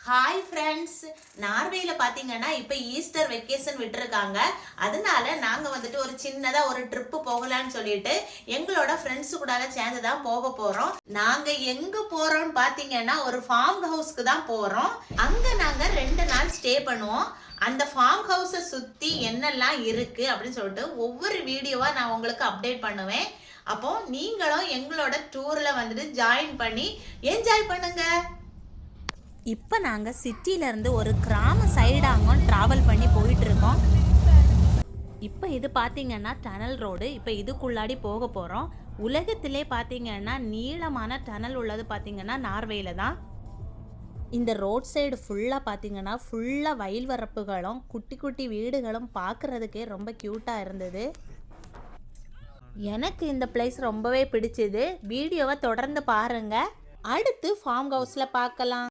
Hi friends, நார்வேயில் பார்த்தீங்கன்னா இப்போ Easter vacation விட்டுருக்காங்க. அதனால நாங்கள் வந்துட்டு ஒரு சின்னதாக ஒரு ட்ரிப்பு போகலான்னு சொல்லிட்டு எங்களோட ஃப்ரெண்ட்ஸு கூட சேர்ந்து தான் போக போகிறோம். நாங்கள் எங்கே போகிறோம்னு பார்த்தீங்கன்னா ஒரு ஃபார்ம் ஹவுஸ்க்கு தான் போகிறோம். அங்கே நாங்கள் 2 நாள் ஸ்டே பண்ணுவோம். அந்த ஃபார்ம் ஹவுஸை சுற்றி என்னெல்லாம் இருக்குது அப்படின்னு சொல்லிட்டு ஒவ்வொரு வீடியோவாக நான் உங்களுக்கு அப்டேட் பண்ணுவேன். அப்போ நீங்களும் எங்களோட டூரில் வந்துட்டு ஜாயின் பண்ணி என்ஜாய் பண்ணுங்க. இப்போ நாங்கள் சிட்டியிலேருந்து ஒரு கிராம சைடாங்க ட்ராவல் பண்ணி போயிட்டுருக்கோம். இப்போ இது பார்த்திங்கன்னா டனல் ரோடு. இப்போ இதுக்குள்ளாடி போக போகிறோம். உலகத்திலே பார்த்திங்கன்னா நீளமான டனல் உள்ளது பார்த்திங்கன்னா நார்வேயில் தான். இந்த ரோட் சைடு ஃபுல்லாக பார்த்திங்கன்னா ஃபுல்லாக வயல் வரப்புகளும் குட்டி குட்டி வீடுகளும் பார்க்குறதுக்கே ரொம்ப க்யூட்டாக இருந்தது. எனக்கு இந்த பிளேஸ் ரொம்பவே பிடிச்சிது. வீடியோவை தொடர்ந்து பாருங்கள். அடுத்து ஃபார்ம் ஹவுஸில் பார்க்கலாம்.